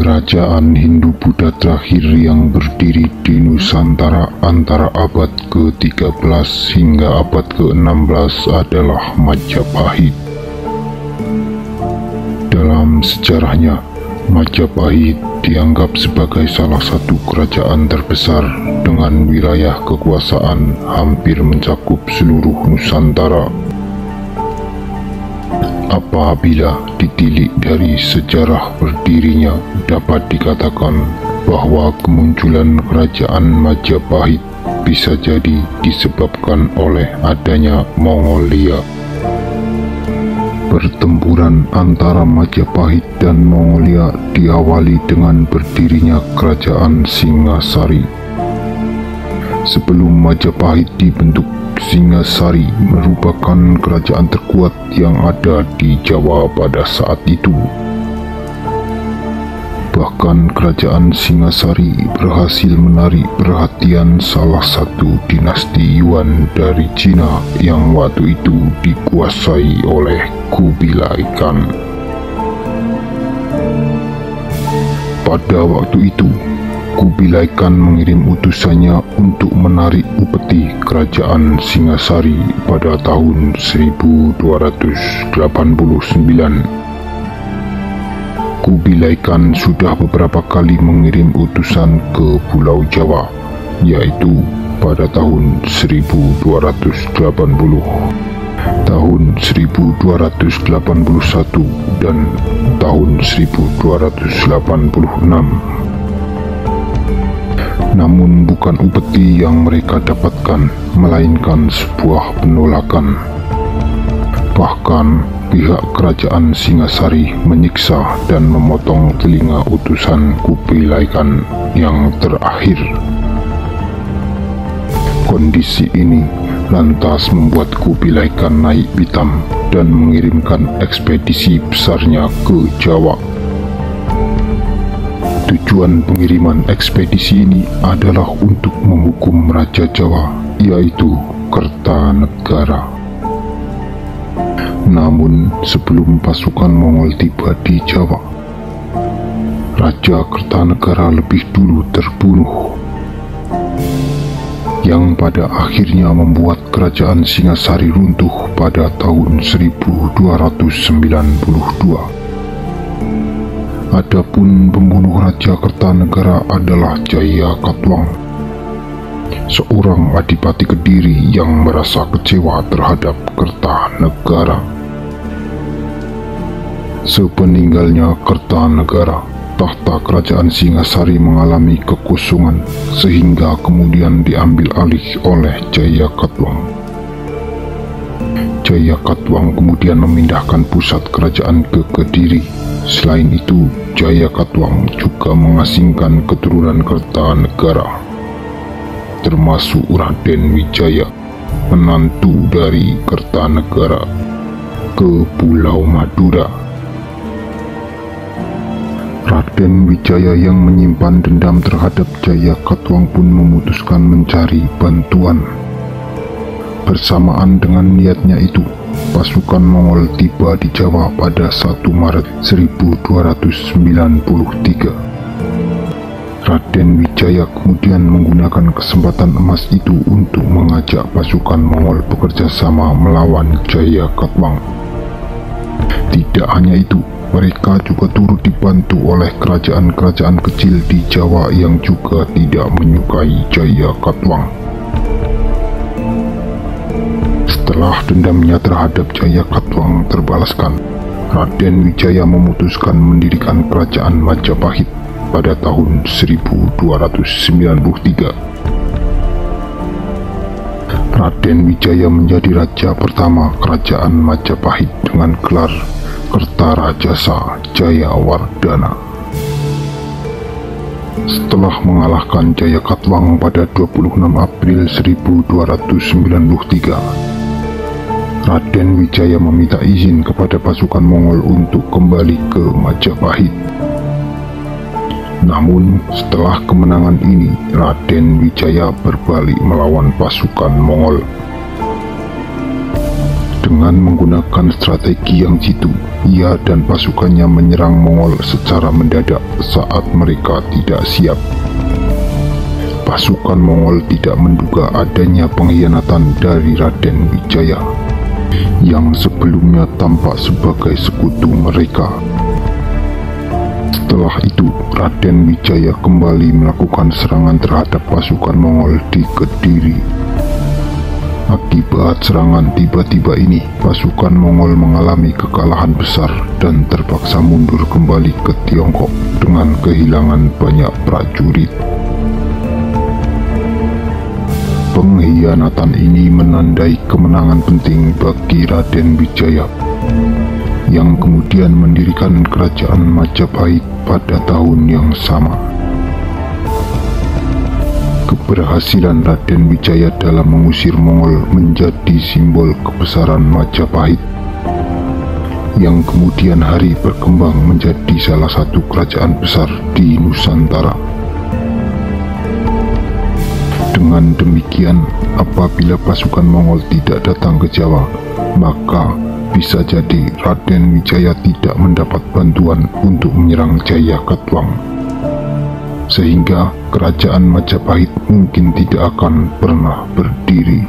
kerajaan Hindu-Buddha terakhir yang berdiri di Nusantara antara abad ke-13 hingga abad ke-16 adalah Majapahit. Dalam sejarahnya, Majapahit dianggap sebagai salah satu kerajaan terbesar dengan wilayah kekuasaan hampir mencakup seluruh Nusantara. Apabila ditilik dari sejarah berdirinya, dapat dikatakan bahwa kemunculan kerajaan Majapahit bisa jadi disebabkan oleh adanya Mongolia. Pertempuran antara Majapahit dan Mongolia diawali dengan berdirinya kerajaan Singasari. Sebelum Majapahit dibentuk, Singasari merupakan kerajaan terkuat yang ada di Jawa pada saat itu. Bahkan kerajaan Singasari berhasil menarik perhatian salah satu dinasti Yuan dari Cina yang waktu itu dikuasai oleh Kubilai Khan. Pada waktu itu, Kubilai Khan mengirim utusannya untuk menarik upeti kerajaan Singasari pada tahun 1289. Kubilai Khan sudah beberapa kali mengirim utusan ke Pulau Jawa, yaitu pada tahun 1280, tahun 1281, dan tahun 1286. Namun bukan upeti yang mereka dapatkan, melainkan sebuah penolakan. Bahkan pihak kerajaan Singasari menyiksa dan memotong telinga utusan Kubilai Khan yang terakhir. Kondisi ini lantas membuat Kubilai Khan naik pitam dan mengirimkan ekspedisi besarnya ke Jawa. Tujuan pengiriman ekspedisi ini adalah untuk menghukum Raja Jawa, yaitu Kertanegara. Namun sebelum pasukan Mongol tiba di Jawa, Raja Kertanegara lebih dulu terbunuh, yang pada akhirnya membuat kerajaan Singasari runtuh pada tahun 1292. Adapun pembunuh Raja Kertanegara adalah Jayakatwang, seorang adipati Kediri yang merasa kecewa terhadap Kertanegara. Sepeninggalnya Kertanegara, tahta kerajaan Singasari mengalami kekosongan sehingga kemudian diambil alih oleh Jayakatwang. Jayakatwang kemudian memindahkan pusat kerajaan ke Kediri. Selain itu, Jayakatwang juga mengasingkan keturunan Kertanegara, termasuk Raden Wijaya, menantu dari Kertanegara, ke Pulau Madura. Raden Wijaya yang menyimpan dendam terhadap Jayakatwang pun memutuskan mencari bantuan. Bersamaan dengan niatnya itu, pasukan Mongol tiba di Jawa pada 1 Maret 1293. Raden Wijaya kemudian menggunakan kesempatan emas itu untuk mengajak pasukan Mongol bekerja sama melawan Jayakatwang. Tidak hanya itu, mereka juga turut dibantu oleh kerajaan-kerajaan kecil di Jawa yang juga tidak menyukai Jayakatwang. Setelah dendamnya terhadap Jayakatwang terbalaskan, Raden Wijaya memutuskan mendirikan kerajaan Majapahit pada tahun 1293. Raden Wijaya menjadi raja pertama kerajaan Majapahit dengan gelar Kertarajasa Jayawardhana. Setelah mengalahkan Jayakatwang pada 26 April 1293, Raden Wijaya meminta izin kepada pasukan Mongol untuk kembali ke Majapahit. Namun setelah kemenangan ini, Raden Wijaya berbalik melawan pasukan Mongol. Dengan menggunakan strategi yang jitu, ia dan pasukannya menyerang Mongol secara mendadak saat mereka tidak siap. Pasukan Mongol tidak menduga adanya pengkhianatan dari Raden Wijaya yang sebelumnya tampak sebagai sekutu mereka. Setelah itu, Raden Wijaya kembali melakukan serangan terhadap pasukan Mongol di Kediri. Akibat serangan tiba-tiba ini, pasukan Mongol mengalami kekalahan besar dan terpaksa mundur kembali ke Tiongkok dengan kehilangan banyak prajurit. Pengkhianatan ini menandai kemenangan penting bagi Raden Wijaya, yang kemudian mendirikan kerajaan Majapahit pada tahun yang sama. Keberhasilan Raden Wijaya dalam mengusir Mongol menjadi simbol kebesaran Majapahit, yang kemudian hari berkembang menjadi salah satu kerajaan besar di Nusantara. Dengan demikian, apabila pasukan Mongol tidak datang ke Jawa, maka bisa jadi Raden Wijaya tidak mendapat bantuan untuk menyerang Jayakatwang, sehingga kerajaan Majapahit mungkin tidak akan pernah berdiri.